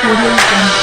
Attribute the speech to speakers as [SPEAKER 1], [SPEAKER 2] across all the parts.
[SPEAKER 1] Audio Jungle.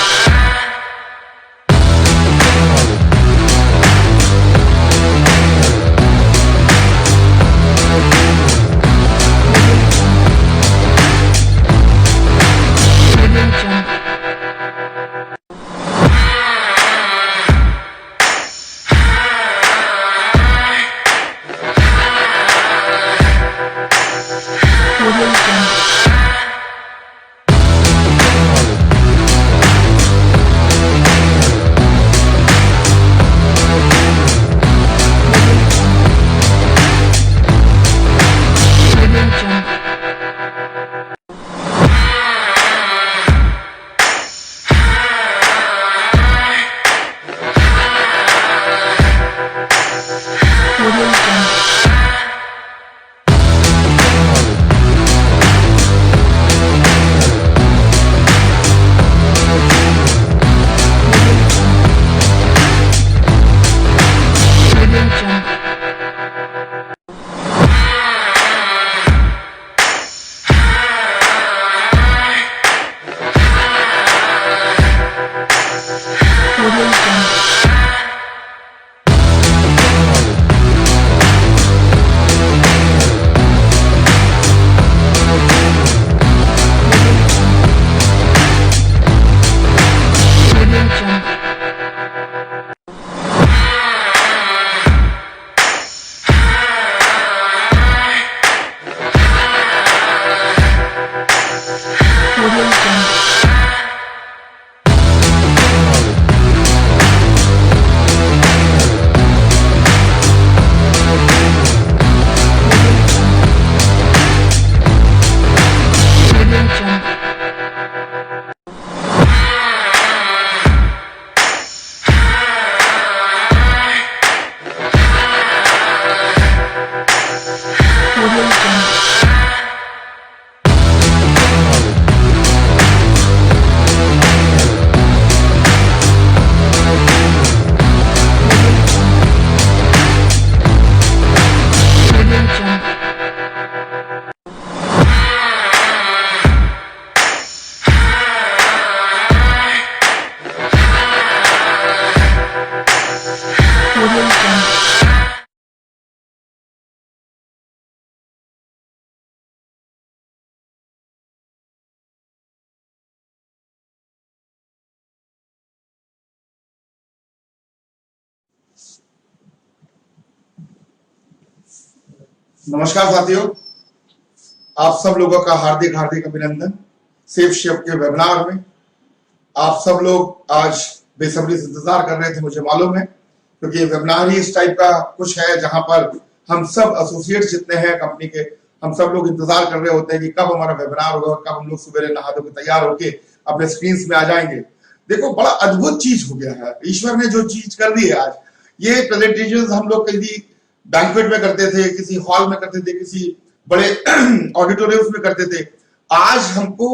[SPEAKER 2] नमस्कार साथियों, आप सब लोगों का हार्दिक हार्दिक अभिनंदन। सेफ शेफ के वेबिनार में आप सब लोग आज बेसब्री से इंतजार कर रहे थे, मुझे मालूम है, क्योंकि ये वेबिनार ही इस टाइप का कुछ है जहां पर हम सब एसोसिएट्स जितने हैं कंपनी के, हम सब लोग इंतजार कर रहे होते हैं कि कब हमारा वेबिनार होगा, कब हम लोग सवेरे नहा धो के तैयार होके अपने स्क्रीन में आ जाएंगे। देखो, बड़ा अद्भुत चीज हो गया है, ईश्वर ने जो चीज कर दी है आज। ये प्रेजेंटेशन हम लोग कभी बैंक्वेट में करते थे, किसी हॉल में करते थे, किसी बड़े ऑडिटोरियम में करते थे। आज हमको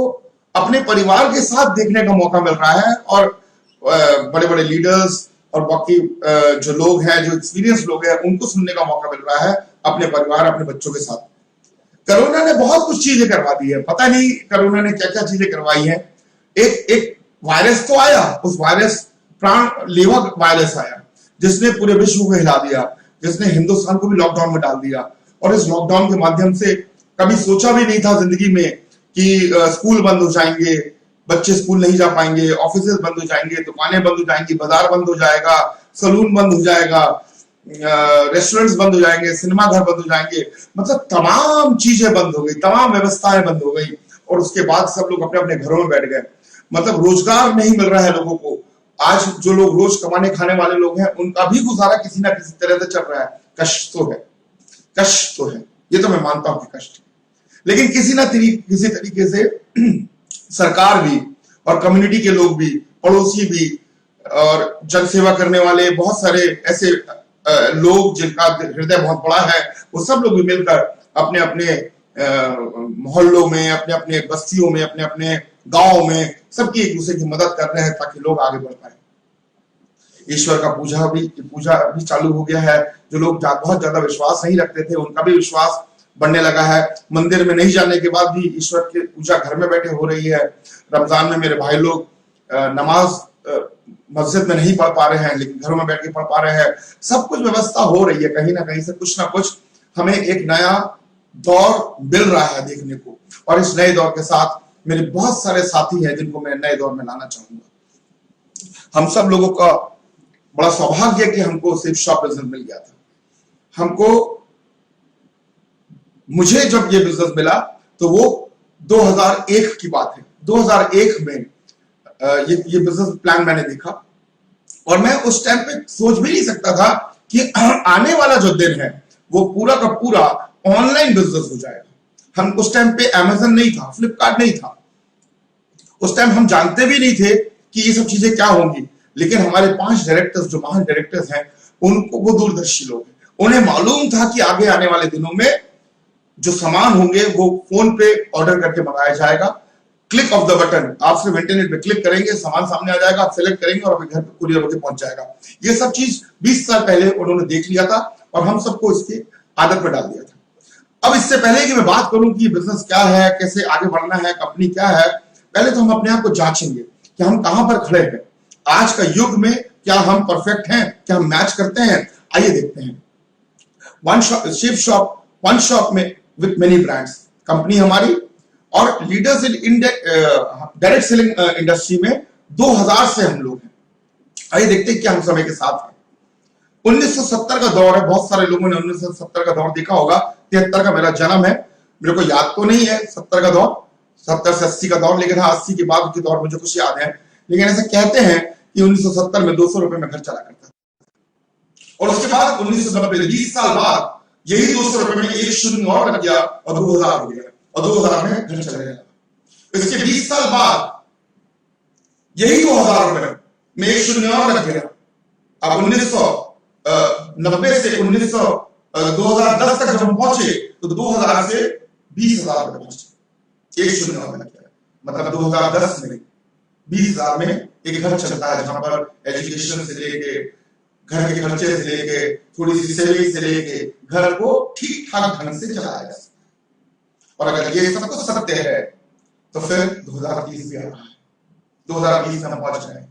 [SPEAKER 2] अपने परिवार के साथ देखने का मौका मिल रहा है और बड़े बड़े लीडर्स और बाकी जो लोग हैं, जो एक्सपीरियंस लोग हैं, उनको सुनने का मौका मिल रहा है अपने परिवार, अपने बच्चों के साथ। कोरोना ने बहुत कुछ चीजें करवा दी है, पता नहीं कोरोना ने क्या क्या चीजें करवाई है। एक वायरस तो आया, उस वायरस प्राण लेवा वायरस आया जिसने पूरे विश्व को हिला दिया, जिसने हिंदुस्तान को भी लॉकडाउन में डाल दिया। और इस लॉकडाउन के माध्यम से कभी सोचा भी नहीं था जिंदगी में कि स्कूल बंद हो जाएंगे, बच्चे स्कूल नहीं जा पाएंगे, ऑफिसेज बंद हो जाएंगे, दुकानें बंद हो जाएंगी, बाजार बंद हो जाएगा, सलून बंद हो जाएगा, रेस्टोरेंट्स बंद हो जाएंगे, सिनेमा घर बंद हो जाएंगे। मतलब तमाम चीजें बंद हो गई, तमाम व्यवस्थाएं बंद हो गई और उसके बाद सब लोग अपने अपने घरों में बैठ गए। मतलब रोजगार नहीं मिल रहा है लोगों को। आज जो लोग रोज कमाने खाने वाले लोग हैं, उनका भी गुजारा किसी ना किसी तरह से चल रहा है। कष्ट तो है, कष्ट तो है, ये तो मैं मानता हूं कि कष्ट है, लेकिन किसी तरीके से सरकार भी और कम्युनिटी के लोग भी, पड़ोसी भी और जन सेवा करने वाले बहुत सारे ऐसे लोग जिनका हृदय बहुत बड़ा है, वो सब लोग भी मिलकर अपने अपने मोहल्लों में, अपने अपने बस्तियों में, अपने अपने गांव में सबकी एक दूसरे की मदद कर रहे हैं ताकि लोग आगे बढ़ पाए। ईश्वर का पूजा भी चालू हो गया है। जो लोग बहुत ज्यादा विश्वास नहीं रखते थे, उनका भी विश्वास बढ़ने लगा है। मंदिर में नहीं जाने के बाद भी ईश्वर की पूजा घर में बैठे हो रही है। रमजान में मेरे भाई लोग नमाज मस्जिद में नहीं पढ़ पा रहे हैं लेकिन घरों में बैठ के पढ़ पा रहे हैं। सब कुछ व्यवस्था हो रही है, कहीं ना कहीं से कुछ ना कुछ हमें एक नया दौर मिल रहा है देखने को। और इस नए दौर के साथ मेरे बहुत सारे साथी हैं जिनको मैं नए दौर में लाना चाहूंगा। हम सब लोगों का बड़ा सौभाग्य है कि हमको सेफ शॉप बिजनेस मिल गया था। मुझे जब ये बिजनेस मिला तो वो 2001 की बात है। 2001 में ये बिजनेस प्लान मैंने देखा और मैं उस टाइम पे सोच भी नहीं सकता था कि आने वाला जो दिन है वो पूरा का पूरा ऑनलाइन बिजनेस हो जाएगा। हम उस टाइम पे अमेज़न नहीं था, फ्लिपकार्ट नहीं था, उस टाइम हम जानते भी नहीं थे कि ये सब चीजें क्या होंगी। लेकिन हमारे 5 डायरेक्टर्स जो महान डायरेक्टर्स हैं उनको, वो दूरदर्शी लोग हैं, उन्हें मालूम था कि आगे आने वाले दिनों में जो सामान होंगे वो फोन पे ऑर्डर करके मंगाया जाएगा। क्लिक ऑफ द बटन, आप सिर्फ इंटरनेट पे क्लिक करेंगे, सामान सामने आ जाएगा, आप सेलेक्ट करेंगे और अपने घर पे कुरियर होकर पहुंच जाएगा। ये सब चीज 20 साल पहले उन्होंने देख लिया था और हम सबको इसकी आदत पर डाल दिया था। अब इससे पहले कि मैं बात करूं कि बिजनेस क्या है, कैसे आगे बढ़ना है, कंपनी क्या है, पहले तो हम अपने आप को जांचेंगे कि हम कहां पर खड़े हैं आज का युग में। क्या हम परफेक्ट हैं, क्या हम मैच करते हैं? आइए देखते हैं। वन शॉप में विथ मेनी ब्रांड्स कंपनी हमारी और leaders in direct selling industry में 2000 से हम लोग हैं। आइए देखते हैं क्या हम समय के साथ हैं। 1970 का दौर है, बहुत सारे लोगों ने 1970 का दौर देखा होगा। 73 का मेरा जन्म है, मेरे को याद तो नहीं है 70 का दौर, 70 से 80 का दौर, लेकिन हाँ 80 के बाद के दौर मुझे कुछ याद है। लेकिन ऐसा कहते हैं कि 1970 में 200 रुपए में घर चला करता था और उसके बाद 1990 20 साल बाद यही 200 रुपए में एक शून्य और लग गया और 2000 हो गया और 2000 में घर चला गया। इसके 20 साल बाद यही 2000 रुपए में एक शून्य और लग गया। अब 1990 से 2010 तक जब हम पहुंचे तो 2000 से 20,000 रुपए पहुंचे, एक शून्य और लग गया। मतलब 2010 में 20,000 में एक घर चलता है जहां पर एजुकेशन से लेके, घर के खर्चे से लेके, थोड़ी सी सेविंग से लेके घर को ठीक ठाक ढंग से चलाया जा सकता। और अगर ये सब कुछ सत्य है तो फिर 2020 भी आ रहा है, 2020 में हम पहुंच गए,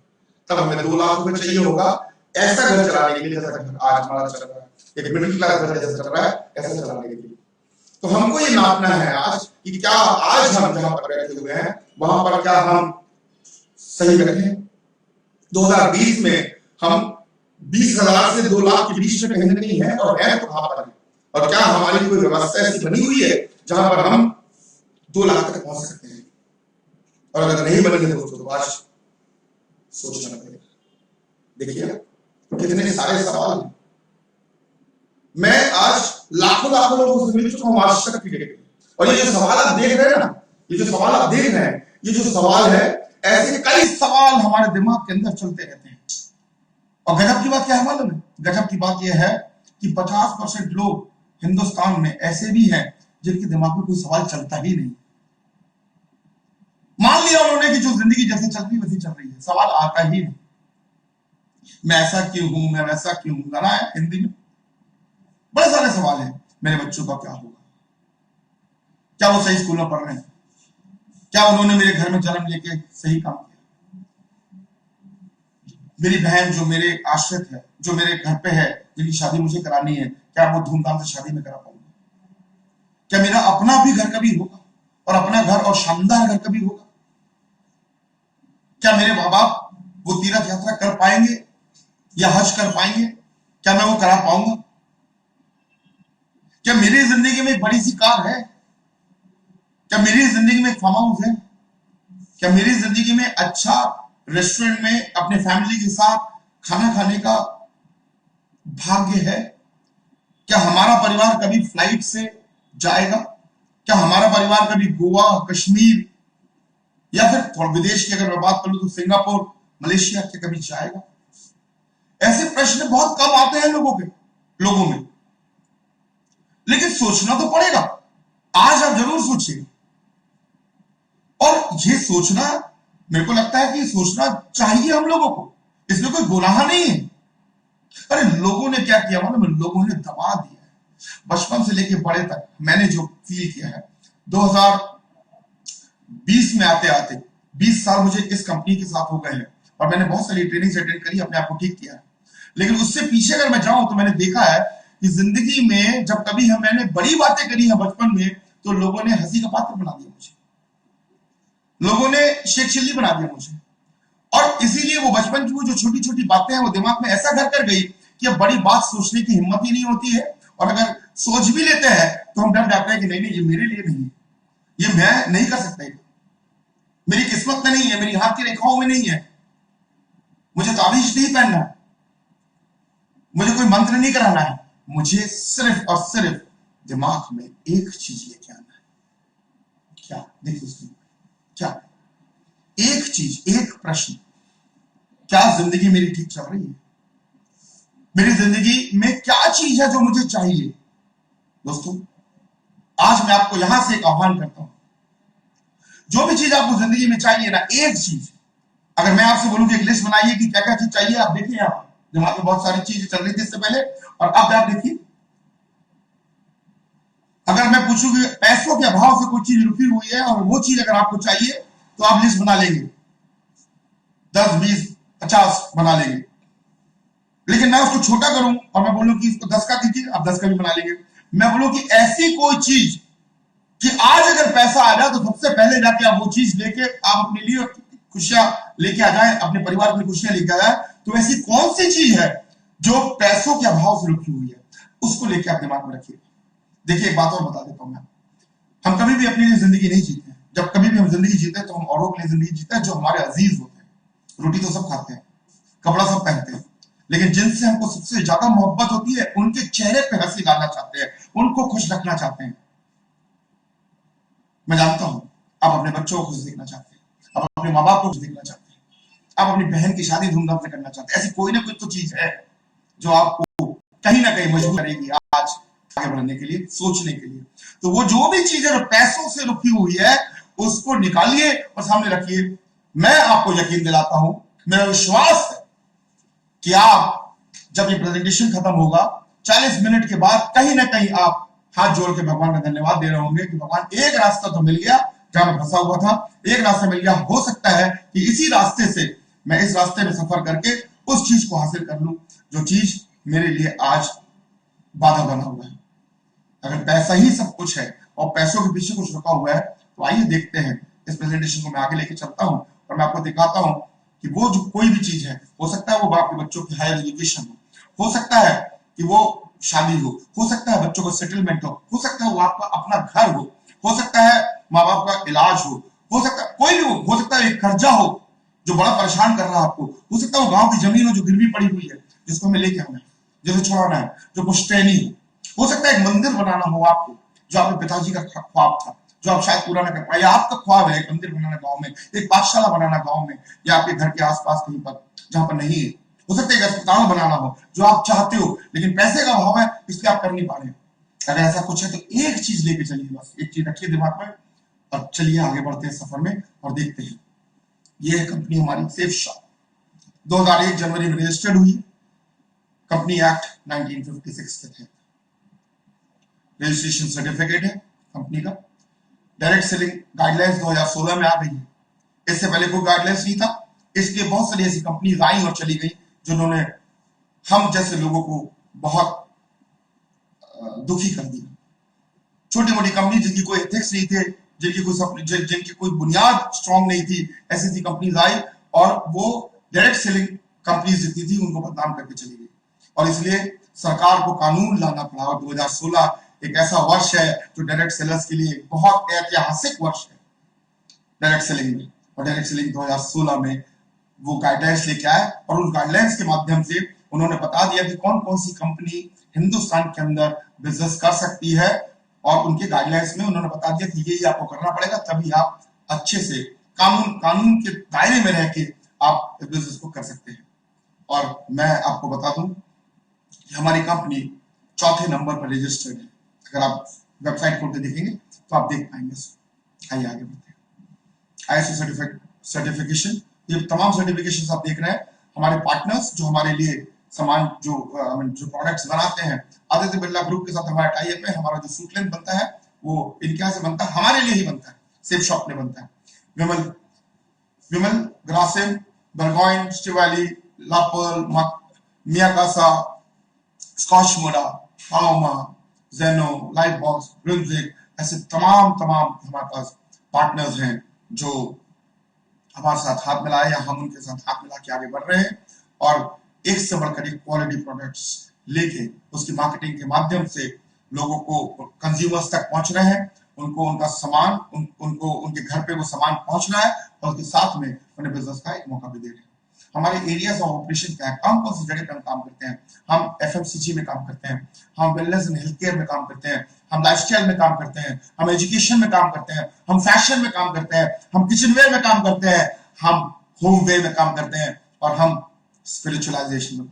[SPEAKER 2] तब हमें 2 लाख रुपए चाहिए होगा ऐसा घर चलाने के लिए जैसा घर आज हमारा चल रहा है, एक मिडिल क्लास घर जैसा चल रहा है ऐसा चलाने के लिए। तो हमको ये नापना है आज कि क्या आज हम जहां पर बैठे हुए हैं वहां पर क्या हम सही बैठे। 2020 में हम 20,000 से 2 लाख के बीच में कहीं नहीं है और है तो कहां पर है, और क्या हमारी कोई व्यवस्था ऐसी बनी हुई है जहां पर हम 2 लाख तक पहुंच सकते हैं? और अगर नहीं बनी है दोस्तों तो आज सोचना पड़ेगा। देखिए कितने सारे सवाल हैं। मैं आज लाखों लाखों लोगों से मिल चुका हूं आज तक क्रिकेट में, और ये जो सवाल आप देख रहे हैं ना, ये जो सवाल आप देख रहे हैं, ये जो सवाल है, ऐसे कई सवाल हमारे दिमाग के अंदर चलते रहते हैं। और गजब की बात क्या है मालूम है? गजब की बात यह है कि 50% लोग हिंदुस्तान में ऐसे भी हैं जिनके दिमाग में कोई सवाल चलता ही नहीं। मान लिया उन्होंने कि जो जिंदगी जैसे चल रही वैसी चल रही है, सवाल आता ही नहीं। मैं ऐसा क्यों हूं, मैं वैसा क्यों हूं, गाना है हिंदी में, बड़े सारे सवाल हैं। मेरे बच्चों का क्या होगा, क्या वो सही स्कूल में पढ़ रहे हैं, क्या उन्होंने मेरे घर में जन्म लेके सही काम किया, मेरी बहन जो मेरे आश्रित है, जो मेरे घर पे है, जिनकी शादी मुझे करानी है, क्या वो धूमधाम से शादी में करा पाऊंगा, क्या मेरा अपना भी घर कभी होगा और अपना घर और शानदार घर कभी होगा, क्या मेरे माँ बाप वो तीर्थ यात्रा कर पाएंगे या हज कर पाएंगे, क्या मैं वो करा पाऊंगा, क्या मेरी जिंदगी में एक बड़ी सी कार है, क्या मेरी जिंदगी में एक फार्म हाउस है, क्या मेरी जिंदगी में अच्छा रेस्टोरेंट में अपने फैमिली के साथ खाना खाने का भाग्य है, क्या हमारा परिवार कभी फ्लाइट से जाएगा, क्या हमारा परिवार कभी गोवा, कश्मीर या फिर थोड़ा विदेश की अगर मैं बात करूं तो सिंगापुर, मलेशिया के कभी जाएगा? ऐसे प्रश्न बहुत कम आते हैं लोगों में, लेकिन सोचना तो पड़ेगा। आज आप जरूर सोचिए, और ये सोचना मेरे को लगता है कि सोचना चाहिए हम लोगों को, इसमें कोई गुनाह नहीं है। अरे लोगों ने क्या किया मालूम है? लोगों ने दबा दिया है। बचपन से लेके बड़े तक मैंने जो फील किया है, 2020 में आते आते 20 साल मुझे इस कंपनी के साथ हो गए हैं और मैंने बहुत सारी ट्रेनिंग अटेंड करी, अपने आप को ठीक किया है। लेकिन उससे पीछे अगर मैं जाऊं तो मैंने देखा है कि जिंदगी में जब कभी मैंने बड़ी बातें करी है बचपन में, तो लोगों ने हंसी का पात्र बना दिया मुझे, लोगों ने शेख चिल्ली बना दिया मुझे। और इसीलिए वो बचपन की वो जो छोटी छोटी बातें हैं वो दिमाग में ऐसा घर कर गई कि अब बड़ी बात सोचने की हिम्मत ही नहीं होती है। और अगर सोच भी लेते हैं तो हम डर जाते हैं कि नहीं नहीं, ये मेरे लिए नहीं है, ये मैं नहीं कर सकता, मेरी किस्मत में नहीं है, मेरी हाथ की रेखाओं में नहीं है, मुझे ताबीज नहीं पहनना है, मुझे कोई मंत्र नहीं कराना है, मुझे सिर्फ और सिर्फ दिमाग में एक चीज लेके आना है। क्या? देखिए क्या? एक चीज, एक प्रश्न, क्या जिंदगी मेरी ठीक चल रही है? मेरी जिंदगी में क्या चीज है जो मुझे चाहिए? दोस्तों, आज मैं आपको यहां से एक आह्वान करता हूं, जो भी चीज आपको जिंदगी में चाहिए ना, एक चीज, अगर मैं आपसे बोलूं कि एक लिस्ट बनाइए कि क्या क्या चीज चाहिए, आप देखिए यहां दिमाग में बहुत सारी चीजें चल रही थी इससे पहले, और अब आप देखिए, अगर मैं पूछूं कि पैसों के अभाव से कोई चीज रुकी हुई है और वो चीज अगर आपको चाहिए तो आप लिस्ट बना लेंगे, 10, 20, 50 बना लेंगे। लेकिन मैं उसको छोटा करूं और मैं बोलूं कि इसको 10 का दीजिए, आप 10 का भी बना लेंगे। मैं बोलूं कि ऐसी कोई चीज कि आज अगर पैसा आ जाए तो सबसे पहले जाके आप वो चीज लेके आप अपने लिए खुशियां लेके आ जाए, अपने परिवार की खुशियां लेके आ जाए, तो ऐसी कौन सी चीज है जो पैसों के अभाव से रुकी हुई है, उसको लेके आप दिमाग में रखिए। देखिए, एक बात और बता देता हूं मैं, हम कभी भी अपने लिए जिंदगी नहीं जीते हैं। जब कभी भी हम जिंदगी जीते हैं तो हम औरों के लिए जिंदगी जीते हैं जो हमारे अजीज होते हैं। रोटी तो सब खाते हैं, कपड़ा सब पहनते हैं, लेकिन जिनसे हमको सबसे ज्यादा मोहब्बत होती है उनके चेहरे पे हंसी लाना चाहते हैं, उनको खुश रखना चाहते हैं। मैं जानता हूं आप अपने बच्चों को खुश देखना चाहते हैं, आप अपने माँ बाप को खुश देखना चाहते हैं, आप अपनी बहन की शादी धूमधाम से करना चाहते हैं। ऐसी कोई ना कोई तो चीज है जो आपको कहीं ना कहीं मजबूर करेगी आज आगे बढ़ने के लिए, सोचने के लिए। तो वो जो भी चीज है जो पैसों से रुकी हुई है, उसको निकालिए और सामने रखिए। मैं आपको यकीन दिलाता हूं, मेरा विश्वास है कि आप जब ये प्रेजेंटेशन खत्म होगा 40 मिनट के बाद कहीं ना कहीं आप हाथ जोड़ के भगवान का धन्यवाद दे रहे होंगे कि भगवान एक रास्ता तो मिल गया जहां मैं फंसा हुआ था, एक रास्ता मिल गया। हो सकता है कि इसी रास्ते से मैं इस रास्ते में सफर करके उस चीज को हासिल कर लूं जो चीज मेरे लिए आज बाधा बना हुआ है। अगर पैसा ही सब कुछ है और पैसों के पीछे कुछ रुका हुआ है, तो आइए देखते हैं, इस प्रेजेंटेशन को मैं आगे लेके चलता हूं और मैं आपको दिखाता हूं कि वो जो कोई भी चीज है, हो सकता है वो आपके बच्चों की हायर एजुकेशन हो सकता है कि वो शादी हो सकता है बच्चों को सेटलमेंट हो सकता है वो आपका अपना घर हो सकता है माँ बाप का इलाज हो सकता है कोई भी हो सकता है एक कर्जा हो जो बड़ा परेशान कर रहा है आपको, हो सकता है वो गांव की जमीन हो जो गिरवी पड़ी हुई है, जिसको हमें लेके आना है, जिसे छुड़ाना है, जो पुश्तैनी हो सकता है एक मंदिर बनाना हो आपको, जो आपके पिताजी का ख्वाब था, जो आप शायद पूरा ना कर पाए, या आपका ख्वाब है एक मंदिर बनाना गांव में, एक पाठशाला बनाना गांव में, या आपके घर के आसपास कहीं पर जहां पर नहीं है। हो सकता है एक अस्पताल बनाना हो जो आप चाहते हो, लेकिन पैसे का अभाव है इसलिए आप कर नहीं पा रहे। अगर ऐसा कुछ है तो एक चीज लेके चलिए, बस एक चीज रखिए दिमाग में और चलिए आगे बढ़ते हैं सफर में और देखते हैं। ये है कंपनी हमारी सेफ शॉप, 2001 जनवरी में रजिस्टर्ड हुई, कंपनी एक्ट 1956 के तहत रजिस्ट्रेशन सर्टिफिकेट है कंपनी का। डायरेक्ट सेलिंग गाइडलाइंस 2016 में आ गई है, इससे पहले कोई गाइडलाइंस नहीं था। इसलिए बहुत सारी ऐसी कंपनीज आई और चली गई जिन्होंने हम जैसे लोगों को बहुत दुखी कर दिया। छोटी मोटी कंपनी जिनकी कोई एथिक्स नहीं थे, जिनकी कोई बुनियाद स्ट्रांग नहीं थी, ऐसी ऐसी कंपनीज आई और वो डायरेक्ट सेलिंग कंपनीज जितनी थी उनको बदनाम करके चली गई। और इसलिए सरकार को कानून लाना पड़ा और 2016 एक ऐसा वर्ष है जो डायरेक्ट सेलर्स के लिए बहुत ऐतिहासिक वर्ष है डायरेक्ट सेलिंग में। और डायरेक्ट सेलिंग 2016 में वो गाइडलाइंस लेके आए और उन गाइडलाइंस के माध्यम से उन्होंने बता दिया कि कौन कौन सी कंपनी हिंदुस्तान के अंदर बिजनेस कर सकती है, और उनके गाइडलाइंस में उन्होंने बता दिया कि ये आपको करना पड़ेगा, तभी आप अच्छे से कानून के दायरे में रह के आप इस बिजनेस को कर सकते हैं। और मैं आपको बता दूं कि हमारी कंपनी 4थे नंबर पर रजिस्टर्ड है। अगर आप वेबसाइट खोल के देखेंगे तो आप देख पाएंगे। आइए आगे बढ़ते हैं। ISO सर्टिफिकेशन, ये तमाम सर्टिफिकेशन आप देख रहे हैं। हमारे पार्टनर्स जो हमारे लिए सामान जो प्रोडक्ट्स बनाते हैं, आदित्य बिरला ग्रुप के साथ हमारा टाई अप है। हमारा जो सूट लेंथ बनता है वो इनके यहाँ से बनता है, हमारे लिए ही बनता है, सेफ शॉप में बनता है। विमल विमल, ग्रासिम, बर्गोइन, स्टिवाली, लापर्ल, मियाकासा, स्कॉच मोडा, पाओमा, जेनो, लाइफ बॉक्स, ब्रिंजिक, ऐसे तमाम हमारे पास पार्टनर्स हैं जो हमारे साथ हाथ मिलाए या हम उनके साथ हाथ मिला के आगे बढ़ रहे हैं और एक से बढ़कर एक क्वालिटी प्रोडक्ट्स लेके उसकी मार्केटिंग के माध्यम से लोगों को, कंज्यूमर्स तक पहुंच रहे हैं, उनको उनका सामान उनको उनके घर पे वो सामान पहुंच रहा है और उसके साथ में उन्हें बिजनेस का एक मौका भी दे रहे हैं। हमारे एरियाज ऑफ ऑपरेशन क्या है, कौन कौन सी जगह पे हम काम करते हैं? हम एफएमसीजी में काम करते हैं, हम वेलनेस एंड हेल्थ केयर में काम करते हैं, हम लाइफस्टाइल में काम करते हैं, हम एजुकेशन में काम करते हैं, हम फैशन में काम करते हैं, हम किचनवेयर में काम करते हैं, हम होमवेयर में काम करते हैं और हम स्पिरिचुअलिज्म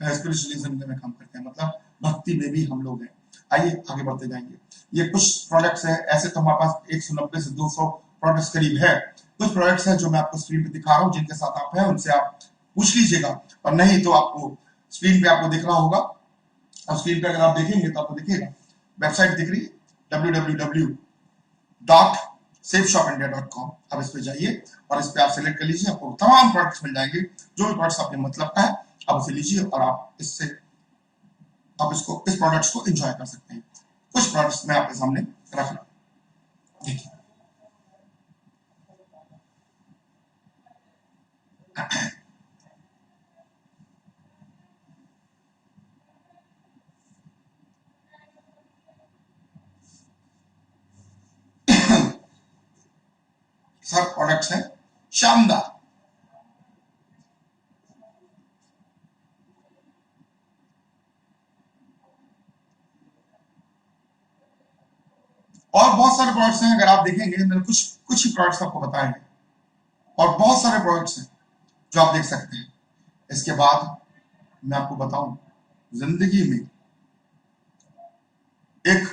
[SPEAKER 2] में काम करते हैं, मतलब भक्ति में भी हम लोग हैं। आइए आगे बढ़ते जाएंगे। ये कुछ प्रोडक्ट्स है, ऐसे तो हमारे पास 190 से 200 प्रोडक्ट्स करीब है। कुछ प्रोडक्ट्स हैं जो मैं आपको स्क्रीन पे दिखा रहा हूँ, जिनके साथ आप हैं उनसे आप पूछ लीजिएगा, और नहीं तो आपको स्क्रीन पे आपको दिख रहा होगा, और स्क्रीन पे अगर आप देखेंगे तो आपको दिखेगा, वेबसाइट दिख रही है www.safeshopindia.com। आप इस पे जाइए और इस पे आप सिलेक्ट कर लीजिए, आपको तमाम प्रोडक्ट्स मिल जाएंगे। जो भी प्रोडक्ट्स आपके मतलब का है आप उसे लीजिए और आप इससे आप इसको इस प्रोडक्ट्स को एंजॉय कर सकते हैं। कुछ प्रोडक्ट्स मैं आपके सामने रख रहा हूं, देखिए। सब प्रोडक्ट्स हैं शानदार। और बहुत सारे प्रोडक्ट्स हैं, अगर आप देखेंगे मैंने कुछ ही प्रोडक्ट्स आपको बताए हैं और बहुत सारे प्रोडक्ट्स हैं जो आप देख सकते हैं। इसके बाद मैं आपको बताऊं, जिंदगी में एक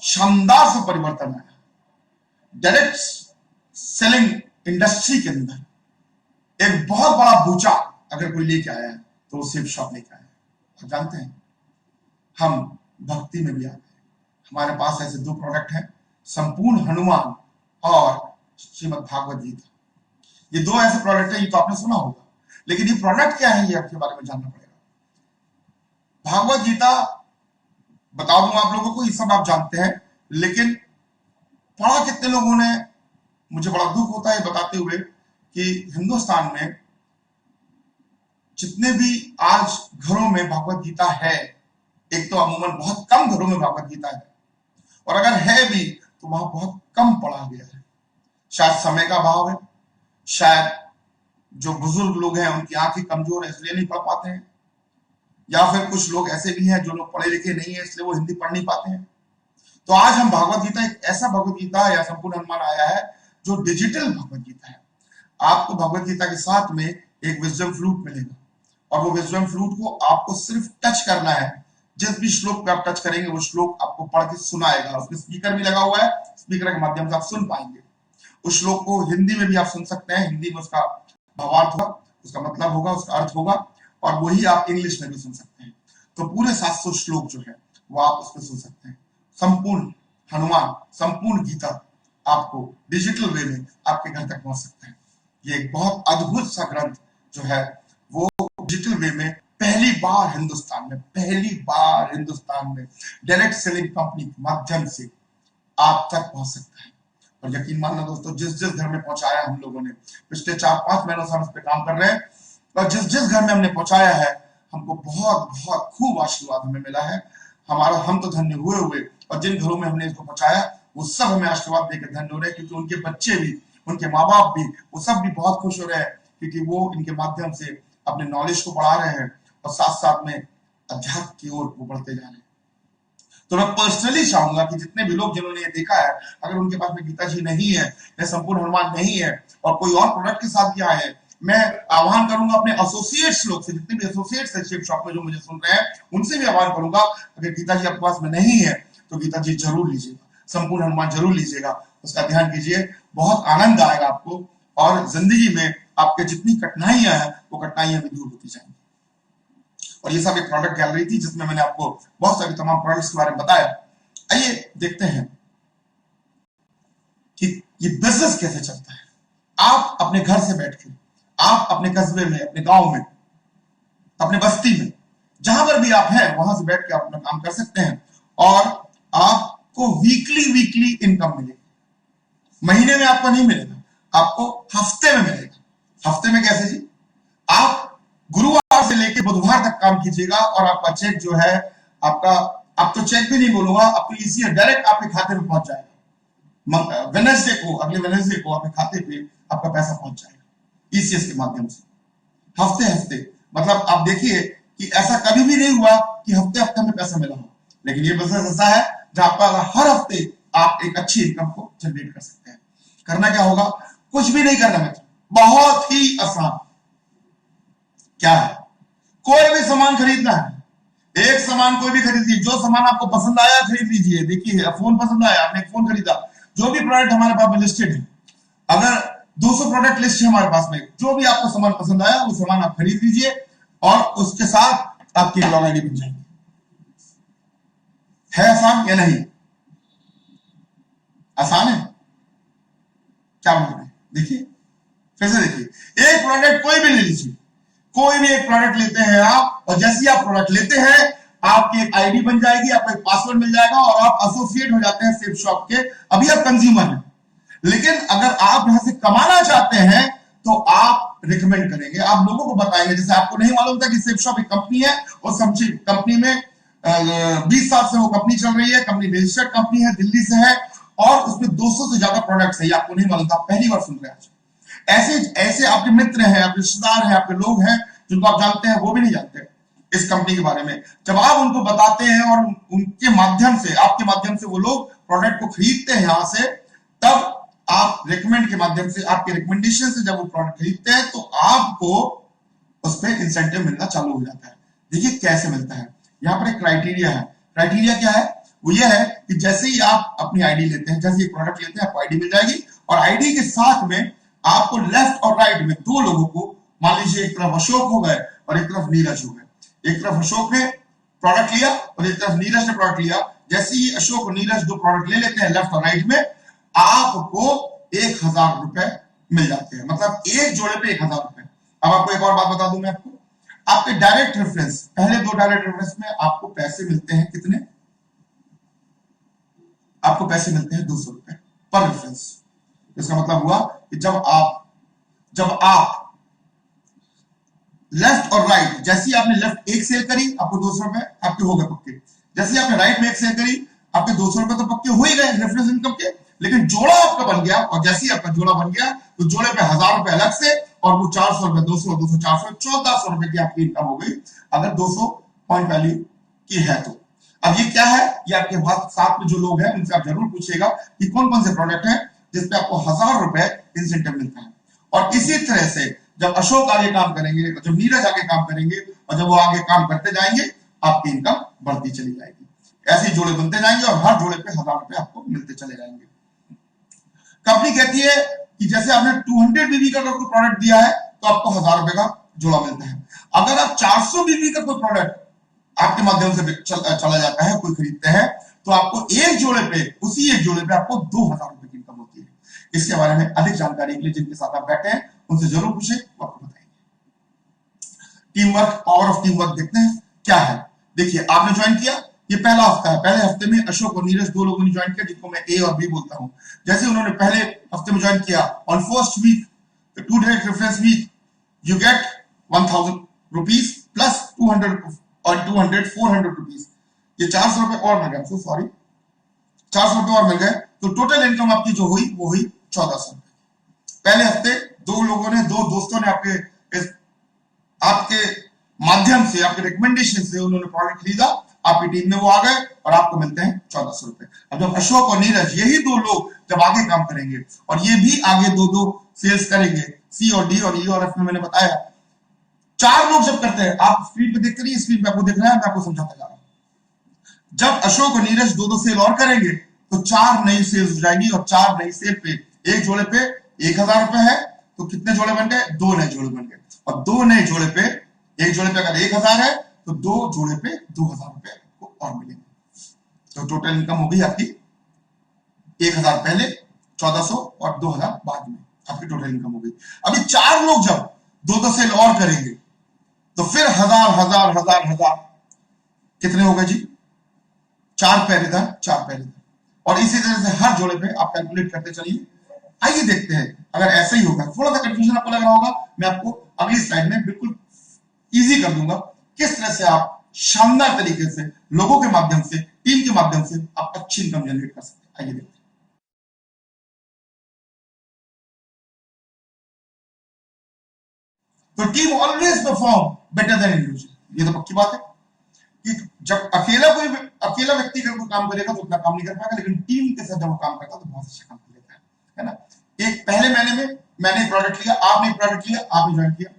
[SPEAKER 2] शानदार सा परिवर्तन आया डायरेक्ट सेलिंग इंडस्ट्री के अंदर। एक बहुत बड़ा बूचा अगर कोई लेके आया है तो वो सेफ शॉप लेके आया है। आप जानते हैं हम भक्ति में भी आते हैं। हमारे पास ऐसे दो प्रोडक्ट हैं, संपूर्ण हनुमान और श्रीमद् भागवत गीता। ये दो ऐसे प्रोडक्ट हैं, ये तो आपने सुना होगा, लेकिन ये प्रोडक्ट क्या है ये आपके बारे में जानना पड़ेगा। भागवत गीता बता दूं आप लोगों को, ये सब आप जानते हैं, लेकिन पढ़ा कितने लोगों ने? मुझे बड़ा दुख होता है बताते हुए कि हिंदुस्तान में जितने भी आज घरों में भागवत गीता है, एक तो अमूमन बहुत कम घरों में भागवत गीता है, और अगर है भी तो वहां बहुत कम पढ़ा गया है। शायद समय का अभाव है, शायद जो बुजुर्ग लोग हैं उनकी आंखें कमजोर है इसलिए नहीं पढ़ पाते हैं, या फिर कुछ लोग ऐसे भी हैं जो लोग पढ़े लिखे नहीं है इसलिए वो हिंदी पढ़ नहीं पाते हैं। तो आज हम भागवत गीता, एक ऐसा भगवत गीता या संपूर्ण हनुमान आया है जो डिजिटल भगवत गीता है। आपको भगवत गीता के साथ में एक विजडम फ्लूट मिलेगा, और वो विजडम फ्लूट को आपको सिर्फ टच करना है। जिस भी श्लोक पे आप टच करेंगे वो श्लोक आपको पढ़ के सुनाएगा। उसमें स्पीकर भी लगा हुआ है, स्पीकर के माध्यम से आप सुन पाएंगे। उस श्लोक को हिंदी में भी आप सुन सकते हैं, हिंदी में उसका भावार्थ होगा, उसका मतलब होगा, उसका अर्थ होगा, और वही आप इंग्लिश में भी सुन सकते हैं। तो पूरे 700 श्लोक जो है वो आप उसमें सुन सकते हैं। संपूर्ण हनुमान, संपूर्ण गीता आपको डिजिटल वे में आपके घर तक पहुंच सकता है। ये एक बहुत अद्भुत सा ग्रंथ जो है वो डिजिटल वे में पहली बार हिंदुस्तान में डायरेक्ट सेलिंग कंपनी के माध्यम से आप तक पहुंच सकता है। और यकीन मानना दोस्तों, जिस जिस घर में पहुंचाया हम लोगों ने, पिछले 4-5 महीनों से हम इस पे काम कर रहे हैं, और जिस जिस घर में हमने पहुंचाया है हमको बहुत बहुत खूब आशीर्वाद हमें मिला है। हम तो धन्य हुए, और जिन घरों में हमने इसको पहुंचाया वो सब हमें आशीर्वाद देकर धन्य हो रहे हैं, क्योंकि उनके बच्चे भी, उनके माँ बाप भी, वो सब भी बहुत खुश हो रहे हैं, क्योंकि वो इनके माध्यम से अपने नॉलेज को बढ़ा रहे हैं और साथ साथ में अध्यात्म की ओर वो बढ़ते जा रहे हैं। तो मैं पर्सनली चाहूंगा कि जितने भी लोग जिन्होंने ये देखा है, अगर उनके पास में गीता जी नहीं है या संपूर्ण हनुमान नहीं है और कोई और प्रोडक्ट के साथ किया है, मैं आह्वान करूंगा अपने एसोसिएट्स लोग से, जितने भी एसोसिएट्स है शिव शॉप में जो मुझे सुन रहे हैं, उनसे भी आह्वान करूंगा, अगर गीता जी आपके पास में नहीं है तो गीता जी जरूर लीजिएगा, संपूर्ण हनुमान जरूर लीजिएगा, उसका ध्यान कीजिए, बहुत आनंद आएगा आपको, और जिंदगी में आपके जितनी कठिनाइयां हैं वो कठिनाइयां भी दूर होती जाएंगी। और ये सब एक प्रोडक्ट गैलरी थी जिसमें मैंने आपको बहुत सारे तमाम प्रोडक्ट्स के बारे में बताया। आइए देखते हैं कि ये बिजनेस कैसे चलता है। आप अपने घर से बैठ के, आप अपने कस्बे में, अपने गांव में, अपने बस्ती में, जहां पर भी आप हैं वहां से बैठ के आप अपना काम कर सकते हैं और आपको वीकली इनकम मिलेगी। महीने में आपको नहीं मिलेगा, आपको हफ्ते में मिलेगा। हफ्ते में कैसे जी? आप गुरुवार से लेकर बुधवार तक काम कीजिएगा और आपका चेक जो है, आपका, आप तो चेक भी नहीं बोलूंगा, आपको इसी डायरेक्ट आपके खाते में पहुंच जाएगा। वेडनेसडे को, अगले वेडनेसडे को आपके खाते पे आपका पैसा पहुंच जाएगा ईसीएस के माध्यम से, हफ्ते हफ्ते। मतलब आप देखिए कि ऐसा कभी भी नहीं हुआ कि हफ्ते हफ्ते में पैसा मिला हो, लेकिन ये बिजनेस ऐसा है जहां पर हर हफ्ते आप एक अच्छी इनकम को जनरेट कर सकते हैं। करना क्या होगा? कुछ भी नहीं करना मित्र, बहुत ही आसान। क्या है? कोई भी सामान खरीदना है, एक सामान कोई भी खरीद लीजिए, जो सामान आपको पसंद आया खरीद लीजिए। देखिए, फोन पसंद आया, आपने एक फोन खरीदा, जो भी प्रोडक्ट हमारे पास में लिस्टेड है, अगर 200 प्रोडक्ट लिस्ट है हमारे पास में, जो भी आपको सामान पसंद आया वो सामान आप खरीद लीजिए और उसके साथ आपकी ब्लॉग आईडी बन जाएगी। है आसान या नहीं? आसान है? क्या बोल रहे हैं? देखिए, फिर से देखिए, एक प्रोडक्ट कोई भी ले लीजिए, कोई भी एक प्रोडक्ट लेते हैं आप, और जैसे ही आप प्रोडक्ट लेते हैं आपकी एक आईडी बन जाएगी, आपको एक पासवर्ड मिल जाएगा और आप एसोसिएट हो जाते हैं सेफ शॉप के। अभी आप कंज्यूमर हैं, लेकिन अगर आप यहां से कमाना चाहते हैं तो आप रिकमेंड करेंगे, आप लोगों को बताएंगे। जैसे आपको नहीं मालूम था कि सेफ शॉप एक कंपनी है और समझी कंपनी में 20 साल से वो कंपनी चल रही है, कंपनी रजिस्टर्ड कंपनी है, दिल्ली से है और उसमें 200 से ज्यादा प्रोडक्ट्स है, ये आपको नहीं मालूम था, पहली बार सुन रहे हैं। ऐसे ऐसे आपके मित्र हैं, आपके रिश्तेदार हैं, आपके लोग हैं जिनको आप जानते हैं, वो भी नहीं जानते इस कंपनी के बारे में। जब आप उनको बताते हैं और उनके माध्यम से, आपके माध्यम से वो लोग प्रोडक्ट को खरीदते हैं यहां से, तब आप रिकमेंड के माध्यम से, आपके रिकमेंडेशन से जब वो प्रोडक्ट खरीदते हैं तो आपको उस पर इंसेंटिव मिलना चालू हो जाता है। देखिए कैसे मिलता है, यहां पर एक क्राइटेरिया है। क्राइटेरिया क्या है? वो ये है कि जैसे ही आप अपनी आईडी लेते हैं, जैसे ही प्रोडक्ट लेते हैं, आपको आईडी मिल जाएगी और आईडी के साथ में आपको लेफ्ट और राइट में दो लोगों को, मान लीजिए एक तरफ अशोक हो गए और एक तरफ नीरज हो गए, एक तरफ अशोक ने प्रोडक्ट लिया और एक तरफ नीरज ने प्रोडक्ट लिया। जैसे ही अशोक और नीरज दो प्रोडक्ट ले लेते हैं लेफ्ट और राइट में, आपको 1000 रुपए मिल जाते हैं, मतलब एक जोड़े पे 1000 रुपए। अब आपको एक और बात बता दूं मैं आपको, आपके डायरेक्ट रेफरेंस, पहले 2 डायरेक्ट रेफरेंस में आपको पैसे मिलते हैं कितने? आपको पैसे मिलते हैं 200 रुपए पर रेफरेंस। इसका मतलब हुआ कि जब आप लेफ्ट और राइट, जैसे आपने लेफ्ट एक सेल करी आपको 200 रुपए आपके हो गए पक्के, जैसे आपने राइट में एक सेल करी आपके 200 रुपए तो पक्के हो ही गए रेफरेंस इनकम के। लेकिन जोड़ा आपका बन गया और जैसे ही आपका जोड़ा बन गया तो जोड़े पे 1000 रुपए अलग से और वो 400 रुपए, 200, 200, 400, 1400 रुपए की आपकी इनकम हो गई, अगर 200 पॉइंट वैल्यू की है तो। अब ये क्या है? ये आपके साथ में जो लोग हैं उनसे आप जरूर पूछिएगा कि कौन कौन से प्रोडक्ट है जिसपे आपको 1000 रुपए इंसेंटिव मिलता है। और इसी तरह से जब अशोक आगे काम करेंगे, जब नीरज आगे काम करेंगे और जब वो आगे काम करते जाएंगे, आपकी इनकम बढ़ती चली जाएगी। ऐसे जोड़े बनते जाएंगे और हर जोड़े पे 1000 रुपए आपको मिलते चले जाएंगे। कंपनी कहती है कि जैसे आपने 200 बीबी का कोई प्रोडक्ट दिया है तो आपको 1000 रुपए का जोड़ा मिलता है। अगर आप 400 बीबी का कोई प्रोडक्ट आपके माध्यम से चला जाता है, कोई खरीदते हैं, तो आपको एक जोड़े पे, उसी एक जोड़े पे आपको 2000 रुपए की इनकम होती है। इसके बारे में अधिक जानकारी के लिए जिनके साथ आप बैठे हैं उनसे जरूर पूछें, वो आपको बताएंगे। Team work, power of team work देखते हैं क्या है। देखिए, आपने ज्वाइन किया, ये पहला हफ्ता है, पहले हफ्ते में अशोक और नीरज दो लोगों ने ज्वाइन किया जिनको मैं ए और बी बोलता हूं। जैसे उन्होंने पहले हफ्ते में ज्वाइन किया, on first week, 2 direct reference week, you get 1000 rupees plus 200 और 200 400 रुपीज, ये 400 रुपए और मिल गए, सो सॉरी 400 रुपए और मिल गए, तो टोटल इनकम आपकी जो हुई वो हुई 1400 रुपए। पहले हफ्ते दो लोगों ने, दो दोस्तों ने आपके माध्यम से, आपके रिकमेंडेशन से उन्होंने प्रोडक्ट खरीदा, आपकी टीम में वो आ गए और आपको मिलते हैं 1400 रुपए। अब जब अशोक और नीरज, यही दो लोग जब आगे काम करेंगे और ये भी आगे दो सेल्स करेंगे, सी और डी और ई और एफ में मैंने बताया, 4 लोग जब करते हैं, आप स्क्रीन पे देख रही, स्क्रीन पे आपको दिख रहा है, मैं आपको समझाता जा रहा हूं। जब अशोक और नीरज दो सेल और करेंगे तो 4 नई सेल्स हो जाएंगी और 4 नई सेल पे एक जोड़े पे 1000 रुपए है, तो कितने जोड़े बन गए? 2 नए जोड़े बन गए। और 2 नए जोड़े पे, एक जोड़े पे अगर 1000 है तो 2 जोड़े पे 2000 रुपए आपको और मिलेंगे। तो टोटल इनकम होगी आपकी 1000 पहले, 1400 और 2000 बाद में। आपकी टोटल इनकम हो गई। अभी 4 लोग जब 2-2 सेल और करेंगे तो फिर हजार कितने हो गए जी? 4 पैर इधर, 4 पैर इधर, और इसी तरह से हर जोड़े पे आप कैलकुलेट करते चलिए। आइए देखते हैं अगर ऐसे ही होगा, थोड़ा सा कंफ्यूजन आपको लग रहा होगा, मैं आपको अगली स्लाइड में बिल्कुल इजी कर दूंगा किस तरह से आप शानदार तरीके से लोगों के माध्यम से, टीम के माध्यम से आप अच्छी इनकम जनरेट कर सकते हैं। आइए देखते हैं। तो team always perform better than individual, ये तो पक्की बात है कि जब अकेला व्यक्ति अगर कोई काम करेगा तो उतना काम नहीं कर पाएगा, लेकिन टीम के साथ जब वो काम करता है तो बहुत अच्छा काम कर लेता है ना। एक पहले महीने में मैंने एक प्रोडक्ट लिया, आपने एक प्रोडक्ट लिया, आपने ज्वाइन किया,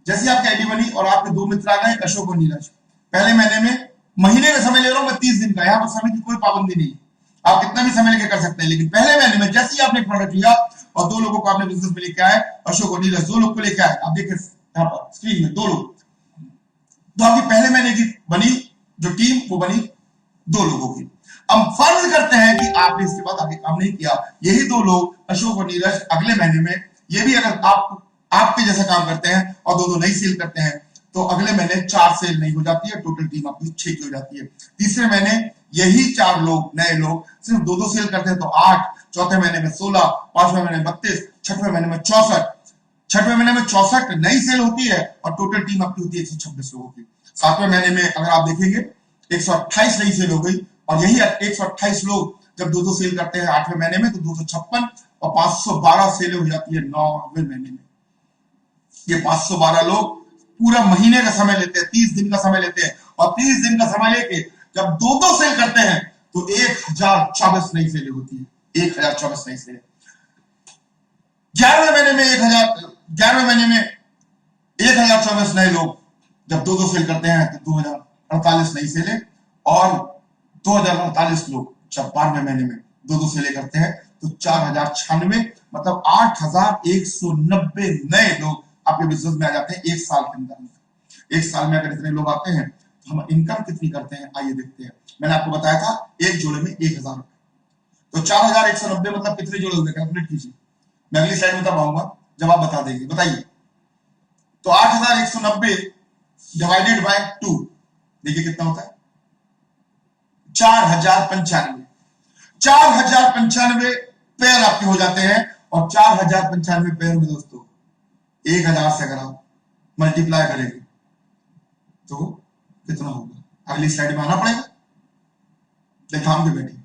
[SPEAKER 2] जैसे आपकी आईडी बनी और आपके 2 मित्र आ गए, अशोक और नीरज। पहले महीने में, महीने का समय ले रहा हूं मैं 30 दिन का, यहां पर समय की कोई पाबंदी नहीं, आप कितना भी समय लेके कर सकते हैं, लेकिन पहले महीने में जैसे ही आपने एक प्रोडक्ट लिया और 2 लोगों को आपने बिजनेस में लेके आए, अशोक और नीरज 2 लोग को लेके आए, आप देखिए यहाँ पर स्क्रीन में 2 लोग, तो आपकी पहले महीने की बनी जो टीम वो बनी 2 लोगों की। अब फर्ज करते हैं कि आपने इसके बाद आगे काम नहीं किया, यही 2 लोग अशोक और नीरज अगले महीने में, ये भी अगर आपके जैसा काम करते हैं और 2-2 नई सेल करते हैं तो अगले महीने 4 सेल नहीं हो जाती है, टोटल टीम आपकी 6 की हो जाती है। तीसरे महीने यही 4 लोग नए लोग सिर्फ 2-2 सेल करते हैं तो 8, चौथे महीने में 16, 5वें महीने में 32, 6वें महीने में 64, 6वें महीने में 64 नई सेल होती है और टोटल टीम आपकी होती है 126 लोगों की। 7वें महीने में अगर आप देखेंगे 128 नई सेल हो गई और यही 128 लोग जब 2-2 सेल करते हैं 8वें महीने में तो 256 और 512 सेलें हो जाती है 9वें महीने में। ये 512 लोग पूरा महीने का समय लेते हैं, 30 दिन का समय लेते हैं, और 30 दिन का समय लेके जब 2-2 सेल करते हैं तो 1024 नई सेलें होती है, 1024 नई सेलें। 11वें महीने में 1024 नए लोग जब 2-2 सेल करते हैं तो 2048 नई सेलें, और 2048 लोग जब 12वें महीने में 2-2 सेलें करते हैं तो 4096, मतलब 8190 नए लोग आपके बिजनेस में आ जाते हैं 1 साल के अंदर। 1 साल में अगर इतने लोग आते हैं तो हम इनकम कितनी करते हैं, आइए देखते हैं। मैंने आपको बताया था एक जोड़े में 1000 रुपए, तो 4190 मतलब कितने जोड़े हुए, कैलकुलेट कीजिए। मैं अगली स्लाइड में तब आऊंगा जब आप बता देंगे, बताइए। तो 8190 डिवाइडेड बाय 2, देखिए कितना होता है, 4095। 4095 पेयर आपके हो जाते हैं, और 4095 पेयर में दोस्तों 1000 से अगर आप मल्टीप्लाई करेंगे तो कितना होगा, अगली स्लाइड में आना पड़ेगा। थाम के बैठिए,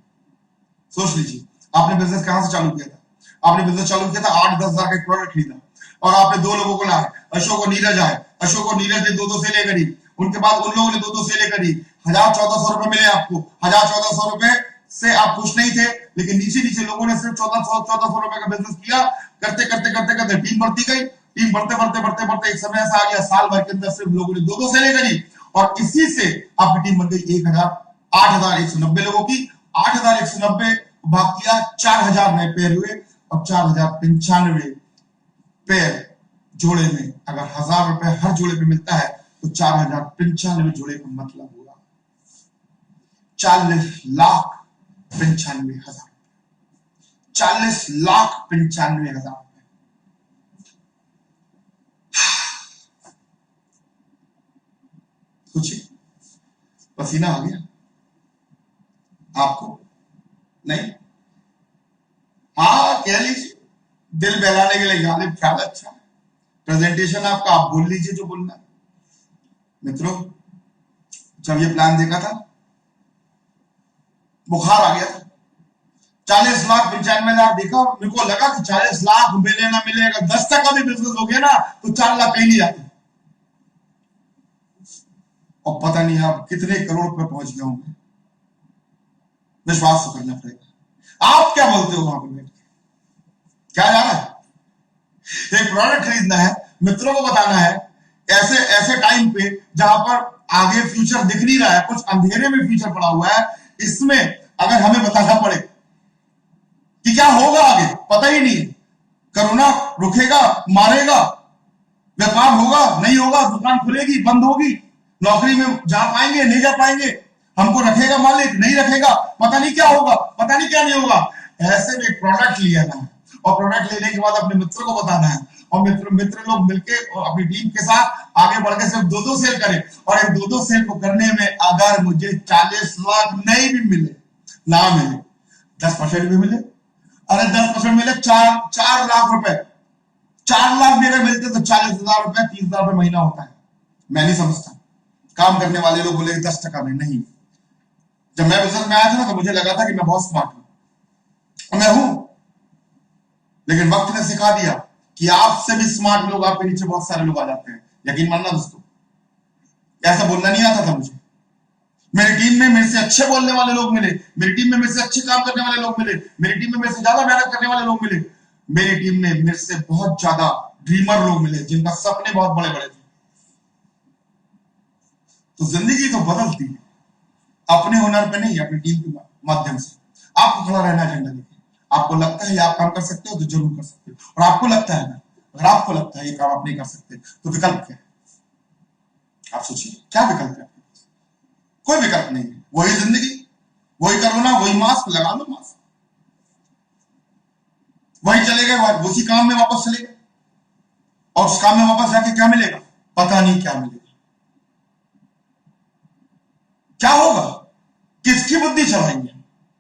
[SPEAKER 2] सोच लीजिए, आपने बिजनेस कहां से चालू किया था? आपने बिजनेस चालू किया था 8-10 हजार का एक प्रोडक्ट खरीदा और आपने 2 लोगों को लाए, अशोक और नीरज आए, अशोक और नीरज ने 2-2 सेलें करी, उनके बाद उन लोगों ने 2-2 सेलें करी, 1000-1400 रुपए मिले आपको। 1000-1400 रुपए से आप खुश नहीं थे, लेकिन नीचे लोगों ने सिर्फ 1400 रुपए का बिजनेस किया, करते करते टीम बढ़ती गई, टीम बढ़ते एक समय ऐसा आ गया साल भर के अंदर सिर्फ लोगों ने 2-2 सेलें करी, और इसी से आपकी टीम बन गई 8190 लोगों की। 8190 भाग किया 4000 नए पेयर हुए, और 4095 पेयर जोड़े में अगर 1000 रुपए हर जोड़े पे मिलता है तो 4095 जोड़े का मतलब हुआ 40,95,000, 40,95,000। सोचिए, पसीना आ गया आपको? नहीं? हाँ, कह लीजिए, दिल बहलाने के लिए गालिब ख्याल अच्छा है, प्रेजेंटेशन आपका, आप बोल लीजिए जो बोलना है। मित्रों, जब ये प्लान देखा था बुखार आ गया था। 40,95,000 देखा, मेरे को लगा कि 40 लाख मिले ना मिले, अगर 10 तक का भी बिजनेस हो गया ना तो 4 लाख कहीं नहीं जाते, और पता नहीं आप कितने करोड़ पे पहुंच गए होंगे। विश्वास तो करना पड़ेगा। आप क्या बोलते हो वहां पर बैठ के? क्या जा रहा है? एक प्रोडक्ट खरीदना है, मित्रों को बताना है, ऐसे टाइम पे जहां पर आगे फ्यूचर दिख नहीं रहा है, कुछ अंधेरे में फ्यूचर पड़ा हुआ है, इसमें अगर हमें बताना पड़े कि क्या होगा आगे, पता ही नहीं, कोरोना रुकेगा, मारेगा, व्यापार होगा, नहीं होगा, दुकान खुलेगी, बंद होगी, नौकरी में जा पाएंगे, नहीं जा पाएंगे, हमको रखेगा मालिक, नहीं रखेगा, पता नहीं क्या होगा, पता नहीं क्या नहीं होगा। ऐसे में एक प्रोडक्ट लिया ना और प्रोडक्ट लेने के बाद अपने मित्र को बताना है, और मित्र लोग मिलके और अपनी टीम के साथ आगे बढ़ के सिर्फ 2-2 सेल करें, और इन 2-2 सेल को करने में अगर मुझे 40 लाख नहीं भी मिले, ना मिले, 10% भी मिले, अरे 10% मिले, 4 लाख रुपए, 4 लाख भी अगर मिलते तो 40,000 रुपए, 30,000 रुपए महीना होता है। मैं नहीं समझता। काम करने वाले लोग बोले 10% में नहीं। जब मैं बिजनेस में आया था ना, तो मुझे लगा था कि मैं बहुत स्मार्ट हूं, और मैं हूं, लेकिन वक्त ने सिखा दिया कि आपसे भी स्मार्ट लोग, आपके नीचे बहुत सारे लोग आ जाते हैं। यकीन मानना दोस्तों, ऐसा बोलना नहीं आता था मुझे। मेरी टीम में मेरे से अच्छे बोलने वाले लोग मिले, मेरी टीम में मेरे से अच्छे काम करने वाले लोग मिले, मेरी टीम में मेरे से ज्यादा मेहनत करने वाले लोग मिले, मेरी टीम में मेरे से बहुत ज्यादा ड्रीमर लोग मिले, जिनका सपने बहुत बड़े बड़े थे। तो जिंदगी तो बदलती है, अपने हुनर पे नहीं, अपनी टीम के माध्यम से। आपको खड़ा रहना एजेंडा लेके। आपको लगता है आप काम कर सकते हो तो जरूर कर सकते हो, और आपको लगता है ना, अगर आपको लगता है ये काम आप नहीं कर सकते तो विकल्प क्या है? आप सोचिए, क्या विकल्प है आपके पास? कोई विकल्प नहीं है। वही जिंदगी, वही करोना, वही मास्क लगा लो, मास्क वही चले गए, उसी काम में वापस चले गए, और उस काम में वापस जाके क्या मिलेगा? पता नहीं क्या मिलेगा, क्या होगा, किसकी बुद्धि चलाएंगे,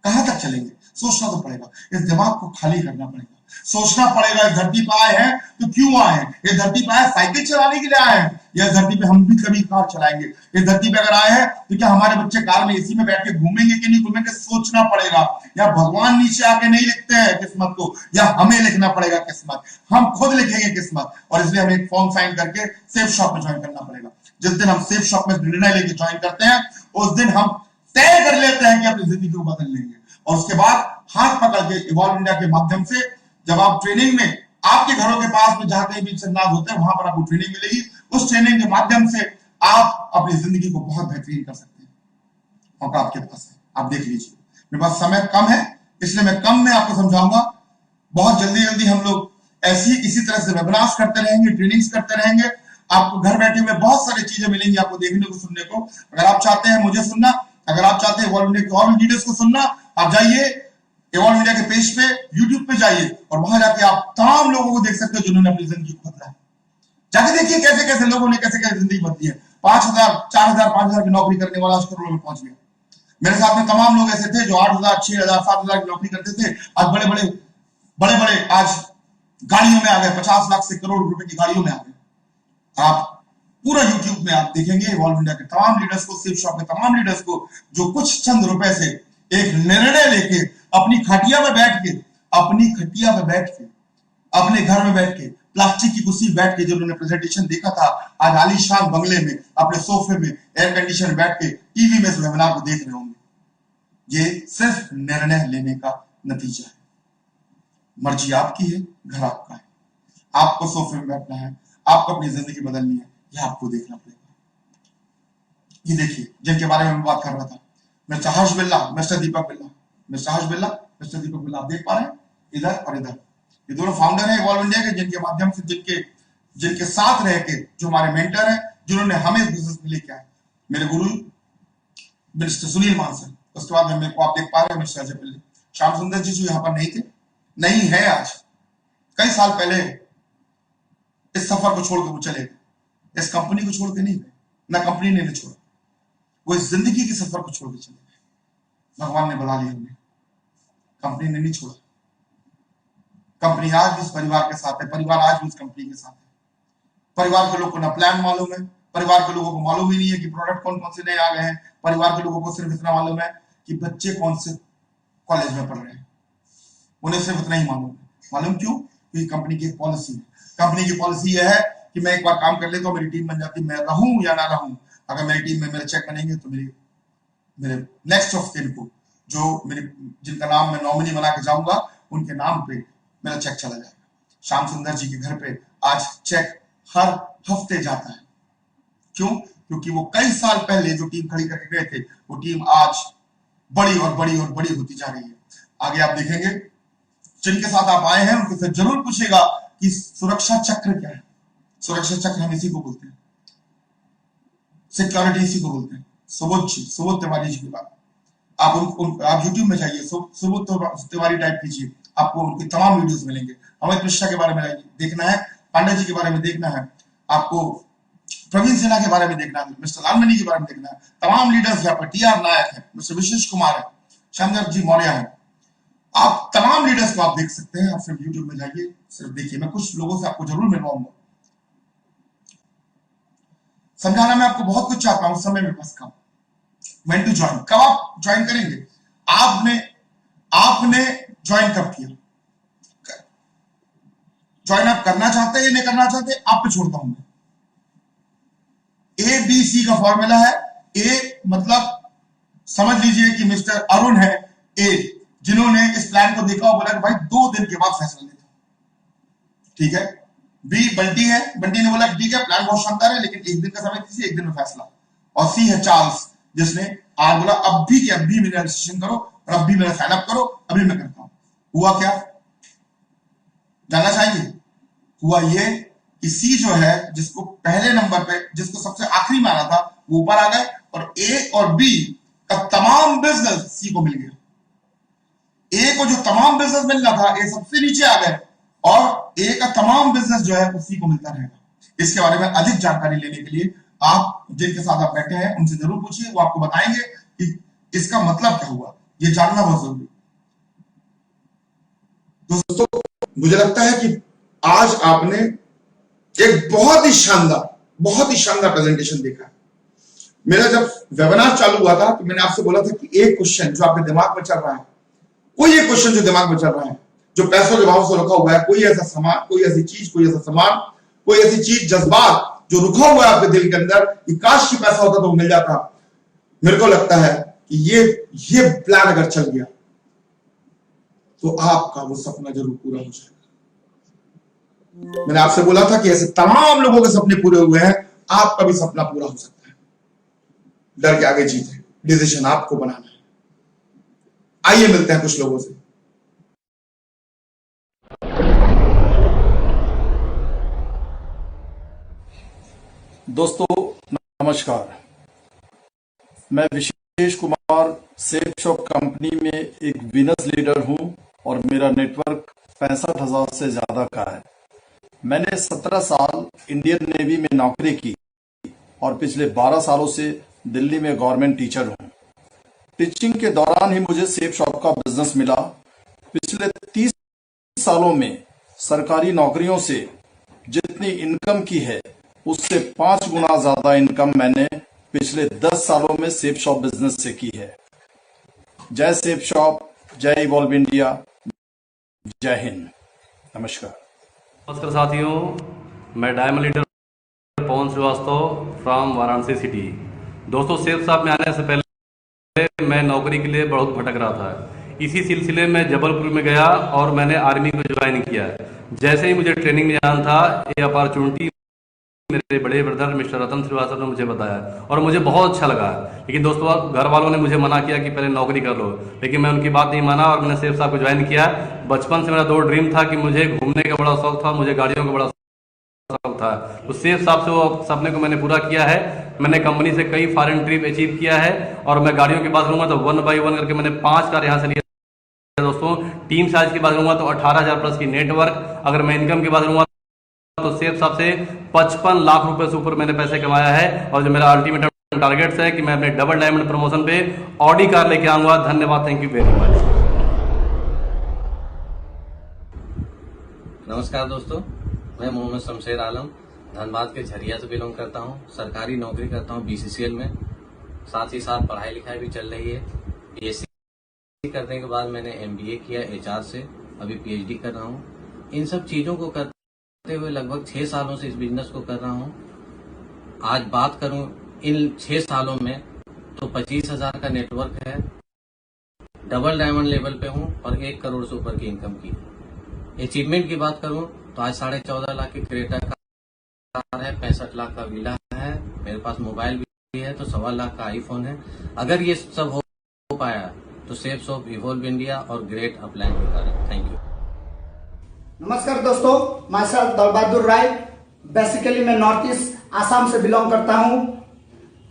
[SPEAKER 2] कहां तक चलेंगे? सोचना तो पड़ेगा, इस दिमाग को खाली करना पड़ेगा, सोचना पड़ेगा। इस धरती पर आए हैं तो क्यों आए हैं? इस धरती पर आए साइकिल चलाने के लिए आए हैं, या इस धरती पे हम भी कभी कार चलाएंगे? इस धरती पे अगर आए हैं तो क्या हमारे बच्चे कार में एसी में बैठ के घूमेंगे कि नहीं घूमेंगे? सोचना पड़ेगा। या भगवान नीचे आके नहीं लिखते हैं किस्मत को, या हमें लिखना पड़ेगा किस्मत, हम खुद लिखेंगे किस्मत। और इसलिए हमें एक फॉर्म साइन करके सेफ शॉप में ज्वाइन करना पड़ेगा। जिस दिन हम सेफ शॉप में निर्णय लेके ज्वाइन करते हैं, उस दिन हम तय कर लेते हैं कि अपनी जिंदगी को बदल लेंगे। और उसके बाद हाथ पकड़ के इवॉल्व इंडिया के माध्यम से, जब आप ट्रेनिंग में आपके घरों के पास में जहां कहीं भी सेमिनार होते हैं, वहां पर आपको ट्रेनिंग मिलेगी। उस ट्रेनिंग के माध्यम से आप अपनी जिंदगी को बहुत बेहतरीन कर सकते हैं। मौका आपके पास है, आप देख लीजिए। मेरे पास समय कम है, इसलिए मैं कम में आपको समझाऊंगा। बहुत जल्दी जल्दी हम लोग ऐसी इसी तरह से वेबिनार्स करते रहेंगे, ट्रेनिंग्स करते रहेंगे। आपको घर बैठे हुए बहुत सारी चीजें मिलेंगी आपको देखने को, सुनने को। अगर आप चाहते हैं मुझे सुनना, अगर आप चाहते हैं इवॉल्व इंडिया के और वीडियोस को सुनना, आप जाइए इवॉल्व इंडिया के पेज पे, यूट्यूब पे जाइए, और वहां जाके आप तमाम लोगों को देख सकते हो जिन्होंने अपनी जिंदगी को बदला है। जाके देखिए कैसे कैसे लोगों ने कैसे कैसे जिंदगी बदली है। 5,000, 4,000, 5,000 की नौकरी करने वाला आज करोड़ों में पहुंच गया। मेरे साथ में तमाम लोग ऐसे थे जो 8,000, 6,000, 7,000 की नौकरी करते थे, आज बड़े बड़े आज गाड़ियों में आ गए, 50 लाख से करोड़ रुपए की गाड़ियों में आ गए। आप पूरा यूट्यूब में आप देखेंगे इवॉल्व इंडिया के तमाम लीडर्स को, सेफ शॉप के तमाम लीडर्स को, जो कुछ चंद रुपए से एक निर्णय लेके अपनी खटिया में बैठ के, अपने घर में बैठ के, प्लास्टिक की कुर्सी बैठ के, जिन्होंने प्रेजेंटेशन देखा था, आज आलीशान बंगले में अपने सोफे में एयर कंडीशन बैठ के टीवी में इस वेबिनार को देख रहे होंगे। ये सिर्फ निर्णय लेने का नतीजा है। मर्जी आपकी है, घर आपका है। आपको सोफे में बैठना है, आपको अपनी जिंदगी बदलनी है, यह आपको देखना पड़ेगा। ये देखिए, जिनके बारे में मैं बात कर रहा था, मिस्टर हर्ष बिल्ला, मिस्टर दीपक बिल्ला, मिस्टर हर्ष बिल्ला, मिस्टर दीपक बिल्ला, आप देख पा रहे हैं इधर और इधर। ये दोनों फाउंडर हैं इवॉल्व इंडिया के, जिनके माध्यम से, जिनके साथ रह के, जो हमारे मेंटर हैं, जिन्होंने हमें इस बिजनेस में लेके आए। मेरे गुरु मिस्टर सुनील मान सर, उसके बाद मेरे को आप देख पा रहे हैं मिस्टर अजय पिल्ले। श्याम सुंदर जी जो यहाँ पर नहीं थे, नहीं है आज, कई साल पहले इस सफर को छोड़ के वो चले गए। इस कंपनी को छोड़ के नहीं गए, ना कंपनी ने छोड़ा, वो इस जिंदगी के सफर को छोड़ के चले गए। भगवान ने बुला लिया उन्हें, कंपनी ने नहीं छोड़ा। कंपनी आज भी उस परिवार के साथ है, परिवार आज भी उस कंपनी के साथ है। परिवार के लोगों को ना प्लान मालूम है, परिवार के लोगों को मालूम ही नहीं है कि प्रोडक्ट कौन कौन से नए आ गए हैं। परिवार के लोगों को सिर्फ इतना मालूम है कि बच्चे कौन से कॉलेज में पढ़ रहे हैं, उन्हें सिर्फ इतना ही मालूम है। मालूम क्यों? क्योंकि कंपनी की एक पॉलिसी है। कंपनी की पॉलिसी यह है कि मैं एक बार काम कर लेता हूं, मेरी टीम बन जाती, मैं रहूं या ना रहूं। अगर मेरी टीम में मेरे चेक बनेंगे तो मेरे नेक्स्ट ऑफ किन को, जो जिनका नाम मैं नॉमिनी बना के जाऊंगा, उनके नाम पे मेरा चेक चला जाएगा। श्याम सुंदर जी के घर पे आज चेक हर हफ्ते जाता है। क्यों? क्योंकि वो कई साल पहले जो टीम खड़ी करके गए थे, वो टीम आज बड़ी और बड़ी और बड़ी होती जा रही है। आगे आप देखेंगे, जिनके साथ आप आए हैं उनसे जरूर पूछेगा कि सुरक्षा चक्र क्या है। सुरक्षा चक्र हम इसी को बोलते हैं, सिक्योरिटी इसी को बोलते हैं। सुबोध तिवारी जी की बात, आप यूट्यूब में जाइए, सुबोध तिवारी टाइप कीजिए, आपको उनकी तमाम वीडियोस मिलेंगे। अमित मिश्रा के बारे में देखना है, पांडे जी के बारे में देखना है, आपको प्रवीण सिन्हा के बारे में देखना है, मिस्टर लालमणि के बारे में देखना है, तमाम लीडर्स यहाँ पर टी.आर. नायक है, मिस्टर विशेष कुमार है, शंकर जी मौर्य है, आप तमाम लीडर्स को आप देख सकते हैं। आप सिर्फ यूट्यूब में जाइए, सिर्फ देखिए। मैं कुछ लोगों से आपको जरूर मिलवाऊंगा। समझाना मैं आपको बहुत कुछ चाहता हूं, समय में बस कम। व्हेन टू ज्वाइन, कब आप ज्वाइन करेंगे? आपने ज्वाइन कब किया? ज्वाइन आप करना चाहते हैं या नहीं करना चाहते, आप पे छोड़ता हूं मैं। ABC का फॉर्मूला है। ए मतलब समझ लीजिए कि मिस्टर अरुण है ए, जिन्होंने इस प्लान को देखा और बोला कि भाई 2 दिन के बाद फैसला लेता हूं, ठीक है। बी बंटी है, बंटी ने बोला ठीक है प्लान बहुत शानदार है, लेकिन 1 दिन का समय दीजिए, 1 दिन में फैसला। और सी है चार्ल्स, जिसने आज बोला अब भी कि अभी मेरा रजिस्ट्रेशन करो और अभी मेरा साइन अप करो, अभी मैं करता हूं। हुआ क्या, जानना चाहेंगे? हुआ ये कि सी जो है, जिसको पहले नंबर पे, जिसको सबसे आखिरी में आना था, वो ऊपर आ गए और ए और बी का तमाम बिजनेस सी को मिल गया। ए को जो तमाम बिजनेस मिलना था, ए सबसे नीचे आ गए और ए का तमाम बिजनेस जो है सी को मिलता रहेगा। इसके बारे में अधिक जानकारी लेने के लिए आप जिनके साथ आप बैठे हैं उनसे जरूर पूछिए, वो आपको बताएंगे कि इसका मतलब क्या हुआ। ये जानना बहुत जरूरी। दोस्तों, मुझे लगता है कि आज आपने एक बहुत ही शानदार प्रेजेंटेशन देखा है। मेरा जब वेबिनार चालू हुआ था तो मैंने आपसे बोला था कि एक क्वेश्चन जो आपके दिमाग में चल रहा है, कोई एक क्वेश्चन जो दिमाग में चल रहा है, जो पैसों के भाव से रुका हुआ है, कोई ऐसा सामान, कोई ऐसी चीज, कोई ऐसा सामान, कोई ऐसी चीज, जज्बात जो रुका हुआ है आपके दिल के अंदर कि काश की पैसा होता तो मिल जाता। मेरे को लगता है कि ये प्लान अगर चल गया तो आपका वो सपना जरूर पूरा हो जाएगा। मैंने आपसे बोला था कि ऐसे तमाम लोगों के सपने पूरे हुए हैं, आपका भी सपना पूरा हो सकता है। डर के आगे जीते, डिसीजन आपको बनाना है। आइए मिलते हैं कुछ लोगों से।
[SPEAKER 1] दोस्तों नमस्कार, मैं विशेष कुमार सेफ शॉप कंपनी में एक बिजनेस लीडर हूं और मेरा नेटवर्क 65,000 से ज्यादा का है। मैंने 17 साल इंडियन नेवी में नौकरी की और पिछले 12 सालों से दिल्ली में गवर्नमेंट टीचर हूं। टीचिंग के दौरान ही मुझे सेफ शॉप का बिजनेस मिला। पिछले 30 सालों में सरकारी नौकरियों से जितनी इनकम की है उससे 5 गुना ज्यादा इनकम मैंने पिछले 10 सालों में सेफ शॉप बिजनेस से की है। जय सेफ शॉप, जय इवॉल्व इंडिया, जय हिंद, नमस्कार।
[SPEAKER 3] नमस्कार साथियों, मैं diamond leader Pawan Shrivastava from Varanasi city. दोस्तों, सेफ शॉप में आने से पहले मैं नौकरी के लिए बहुत भटक रहा था। इसी सिलसिले में जबलपुर में गया और मैंने आर्मी को ज्वाइन किया। जैसे ही मुझे ट्रेनिंग में जाना था, ये अपॉर्चुनिटी मेरे बड़े ब्रदर मिस्टर रतन श्रीवास्तव ने मुझे बताया और मुझे बहुत अच्छा लगा। लेकिन दोस्तों, घर वालों ने मुझे मना किया कि पहले नौकरी कर लो, लेकिन मैं उनकी बात नहीं माना और मैंने सेफ साहब को ज्वाइन किया। बचपन से मेरा 2 ड्रीम था कि मुझे घूमने का बड़ा शौक था, मुझे गाड़ियों का बड़ा शौक था। तो सेफ साहब से वो सपने को मैंने पूरा किया है। मैंने कंपनी से कई फॉरेन ट्रिप अचीव किया है और मैं गाड़ियों की बात करूंगा तो 1 बाई 1 करके मैंने 5 कार यहाँ से लिया। दोस्तों, टीम साइज की बात करूंगा तो 18,000 प्लस की नेटवर्क। अगर मैं इनकम की बात करूंगा तो सेफ साहब से 55 लाख रुपए से ऊपर मैंने पैसे कमाया है और जो मेरा अल्टीमेट टारगेट्स है कि मैं अपने डबल डायमंड प्रमोशन पे ऑडी कार लेके आऊंगा। धन्यवाद, थैंक यू वेरी मच।
[SPEAKER 4] नमस्कार दोस्तों, मैं मोहम्मद शमशेर आलम धनबाद के झरिया से बिलोंग करता हूं। सरकारी नौकरी करता हूं BCCL में, साथ ही साथ पढ़ाई लिखाई भी चल रही है। BSc करने के बाद मैंने MBA किया HR से, अभी PhD कर रहा हूं। इन सब चीजों को करते हुए लगभग 6 सालों से इस बिजनेस को कर रहा हूं। आज बात करूं इन 6 सालों में तो 25,000 का नेटवर्क है, डबल डायमंड लेवल पे हूं और 1 करोड़ से ऊपर की इनकम की। अचीवमेंट की बात करूं तो आज 14.5 लाख की क्रेटा कार है, 65 लाख का विला है, मेरे पास मोबाइल भी है तो 1.25 लाख का आईफोन है। अगर ये सब हो पाया तो सेफ शॉप, इवॉल्व इंडिया और ग्रेट अपलाइन के कारण। Thank you.
[SPEAKER 5] नमस्कार दोस्तों, मैं सर दल बहादुर राय, बेसिकली मैं नॉर्थ ईस्ट आसाम से बिलोंग करता हूं।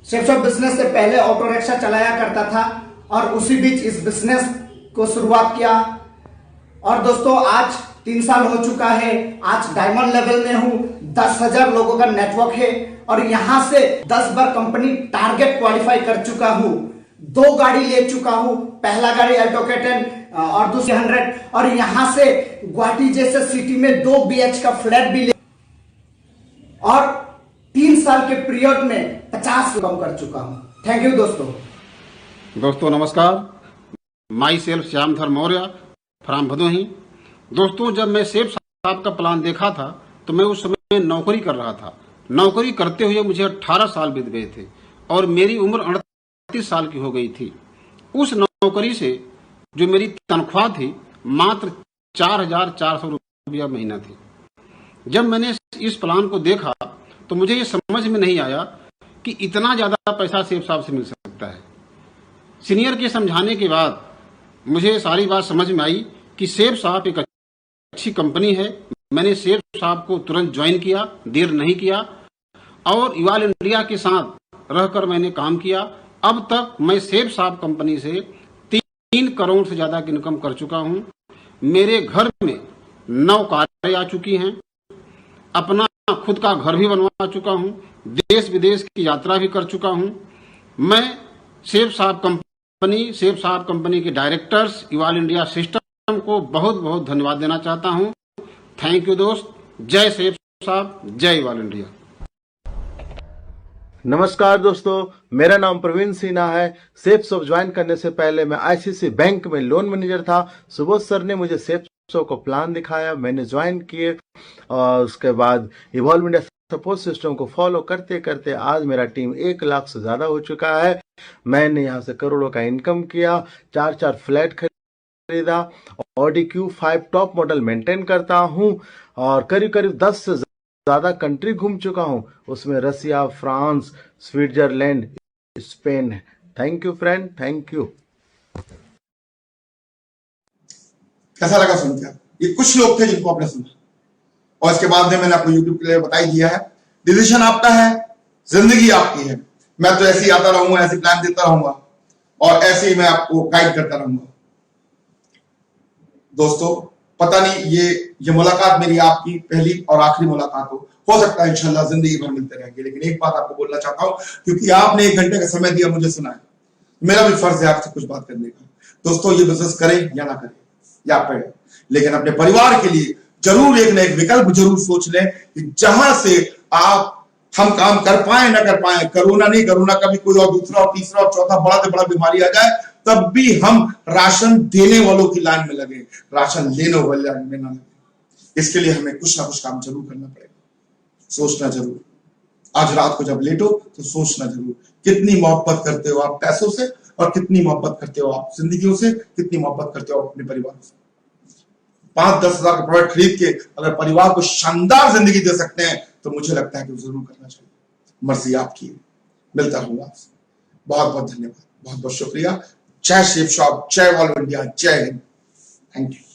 [SPEAKER 5] सेफ शॉप बिजनेस से पहले ऑटो रिक्शा चलाया करता था और उसी बीच इस बिजनेस को शुरुआत किया और दोस्तों आज 3 साल हो चुका है, आज डायमंड लेवल में हूं, 10,000 लोगों का नेटवर्क है और यहां से 10 बार कंपनी टारगेट क्वालिफाई कर चुका हूं, 2 गाड़ी ले चुका हूं, पहला गाड़ी अल्टो K10 और दूसरी 100, और यहां से गुवाहाटी जैसे सिटी में 2 BH का फ्लैट भी ले और 3 साल के पीरियड में 50 कम कर चुका हूं। थैंक यू
[SPEAKER 6] दोस्तों नमस्कार, myself Shyamdhar Maurya from Bhadohi. दोस्तों जब मैं सेठ साहब का प्लान देखा था तो मैं उस समय नौकरी कर रहा था। नौकरी करते हुए मुझे 18 साल बीत गए थे और मेरी उम्र 38 साल की हो गई थी। उस नौकरी से जो मेरी तनख्वाह थी मात्र 4,400 रुपया महीना थी। जब मैंने इस प्लान को देखा तो मुझे ये समझ में नहीं आया कि इतना ज्यादा पैसा सेठ साहब से मिल सकता है। सीनियर के समझाने के बाद मुझे सारी बात समझ में आई कि सेठ साहब एक अच्छी कंपनी है। मैंने सेठ साहब को तुरंत ज्वाइन किया, देर नहीं किया और इवाल इंडिया के साथ रहकर मैंने काम किया। अब तक मैं सेठ साहब कंपनी से 3 करोड़ से ज्यादा की इनकम कर चुका हूं। मेरे घर में 9 कारें आ चुकी हैं, अपना खुद का घर भी बनवा चुका हूं, देश विदेश की यात्रा भी कर चुका हूं। मैं सेठ साहब कंपनी के डायरेक्टर्स, इवाल इंडिया सिस्टम को बहुत बहुत धन्यवाद देना चाहता हूं। थैंक यू दोस्त। जय सेठ साहब, जय इवाल इंडिया।
[SPEAKER 7] नमस्कार दोस्तों, मेरा नाम प्रवीण सिन्हा है। सेफ शॉप ज्वाइन करने से पहले मैं आईसीआईसीआई बैंक में लोन मैनेजर था। सुबोध सर ने मुझे सेफ शॉप को प्लान दिखाया, मैंने ज्वाइन किए और उसके बाद इवॉल्व इंडिया सपोर्ट सिस्टम को फॉलो करते करते आज मेरा टीम 1 लाख से ज्यादा हो चुका है। मैंने यहाँ से करोड़ों का इनकम किया, 4 फ्लैट खरीदा, Audi Q5 top model maintain करता हूँ और करीब करीब 10 से ज्यादा कंट्री घूम चुका हूँ, उसमें Russia, France, Switzerland, Spain. Thank you friend, thank you.
[SPEAKER 2] कैसा लगा सुनकर? ये कुछ लोग थे जिनको आपने सुना और इसके बाद में मैंने आपको यूट्यूब के लिए बता ही दिया है। डिसीजन आपका है, जिंदगी आपकी है। मैं तो ऐसे ही आता रहूंगा, ऐसे प्लान देता रहूंगा और ऐसे ही मैं आपको गाइड करता रहूंगा। दोस्तों पता नहीं ये मुलाकात मेरी आपकी पहली और आखिरी मुलाकात हो सकता है इंशाल्लाह जिंदगी भर मिलते रहेंगे। लेकिन एक बात आपको बोलना चाहता हूं, क्योंकि आपने 1 घंटे का समय दिया मुझे सुना है, मेरा भी फर्ज है आपसे कुछ बात करने का। दोस्तों ये बिजनेस करें या ना करें या पढ़े, लेकिन अपने परिवार के लिए जरूर एक न एक विकल्प जरूर सोच लें कि जहां से हम काम कर पाए ना कर पाए, कोरोना नहीं, कोरोना का भी कोई और दूसरा और तीसरा और चौथा बड़ा से बड़ा बीमारी आ जाए, तब भी हम राशन देने वालों की लाइन में लगे, राशन लेने वाले लाइन में ना लगे। इसके लिए हमें कुछ ना कुछ काम जरूर करना पड़ेगा, सोचना जरूर। आज रात को जब लेटो तो सोचना जरूर, कितनी मोहब्बत करते हो आप पैसों से और कितनी मोहब्बत करते हो आप जिंदगियों से, कितनी मोहब्बत करते हो अपने परिवार से। 5-10 हजार का प्रोडक्ट खरीद के अगर परिवार को शानदार जिंदगी दे सकते हैं तो मुझे लगता है कि जरूर करना चाहिए। मर्जी आपकी है। मिलता रहूंगा आपसे। बहुत बहुत धन्यवाद, बहुत बहुत शुक्रिया। जय सेफ शॉप, जय इवॉल्व इंडिया, जय हिंद। Thank you.